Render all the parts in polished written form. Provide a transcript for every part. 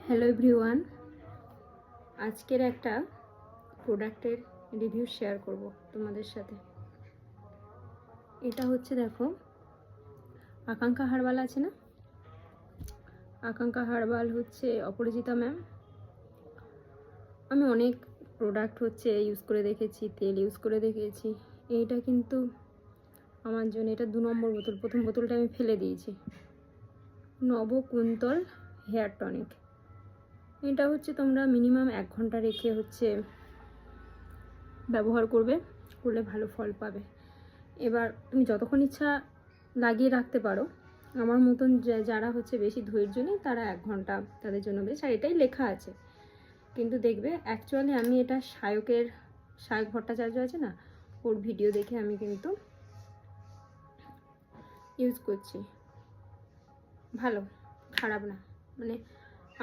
Hello everyone, আজকের একটা প্রোডাক্টের রিভিউ শেয়ার করব তোমাদের সাথে। এটা হচ্ছে, দেখো, আকাঙ্ক্ষা হার্বাল আছে না, আকাঙ্ক্ষা হার্বাল হচ্ছে অপরাজিতা ম্যাম। আমি অনেক প্রোডাক্ট হচ্ছে ইউজ করে দেখেছি, তেল ইউজ করে দেখেছি। এইটা কিন্তু আমার জন্য এটা 2 নম্বর বোতল। প্রথম বোতলটা আমি ফেলে দিয়েছি। নবকুন্তল হেয়ার টনিক। এটা হচ্ছে তোমরা মিনিমাম 1 ঘন্টা রেখে হচ্ছে ব্যবহার করলে ভালো ফল পাবে। এবার তুমি যতক্ষণ ইচ্ছা লাগিয়ে রাখতে পারো। আমার মতন যারা হচ্ছে বেশি ধৈর্য নেই তারা 1 ঘন্টা তাদের জন্য বেশ। আর এটাই লেখা আছে, কিন্তু দেখবে অ্যাকচুয়ালি আমি এটা সায়ক ভট্টাচার্য আছে না, ওর ভিডিও দেখে আমি কিন্তু ইউজ করছি। ভালো, খারাপ না। মানে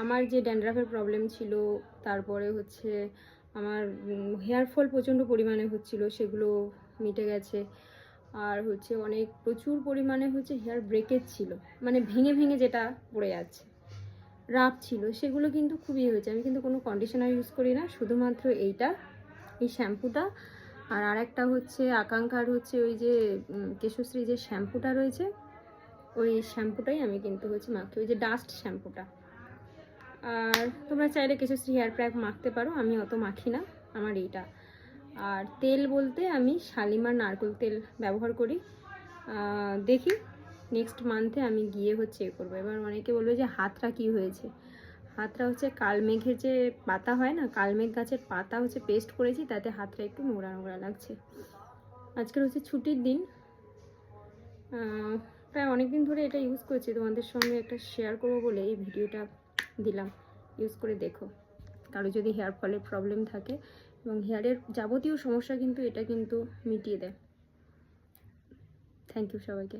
আমার যে ড্যান্ড্রাফের প্রবলেম ছিল, তারপরে হচ্ছে আমার হেয়ার ফল প্রচণ্ড পরিমাণে হচ্ছিল, সেগুলো মিটে গেছে। আর হচ্ছে প্রচুর পরিমাণে হচ্ছে হেয়ার ব্রেকেজ ছিল, মানে ভেঙে ভেঙে যেটা পড়ে যাচ্ছে, রাফ ছিল, সেগুলো কিন্তু খুবই হয়েছে। আমি কিন্তু কোনো কন্ডিশনার ইউজ করি না, শুধুমাত্র এই শ্যাম্পুটা। আর আরেকটা হচ্ছে আকাঙ্ক্ষার হচ্ছে ওই যে কেশশ্রী যে শ্যাম্পুটা রয়েছে, ওই শ্যাম্পুটাই আমি কিন্তু হচ্ছে মাখি, ওই যে ডাস্ট শ্যাম্পুটা। আর তোমরা চাইলে কেশশ্রী হেয়ার প্যাক মাখতে পারো, আমি অত মাখি না, আমার এইটা। আর তেল বলতে আমি শালিমার নারকেল তেল ব্যবহার করি। দেখি নেক্সট মান্থে আমি গিয়ে হচ্ছে করবো। এবার অনেকে বলবে যে হাতটা কি হয়েছে। হাতটা হচ্ছে কালমেঘের যে পাতা হয় না, কালমেঘ গাছের পাতা হচ্ছে পেস্ট করেছি, তাতে হাতটা একটু নোংরা নোংরা লাগছে। আজকের হচ্ছে ছুটির দিন, প্রায় অনেকদিন ধরে এটা ইউজ করছি, তোমাদের সঙ্গে একটা শেয়ার করবো বলে এই ভিডিওটা দিলাম। ইউজ করে দেখো, কারো যদি হেয়ার ফলের প্রবলেম থাকে এবং হেয়ারের যাবতীয় সমস্যা কিন্তু এটা কিন্তু মিটিয়ে দেয়। থ্যাংক ইউ সবাইকে।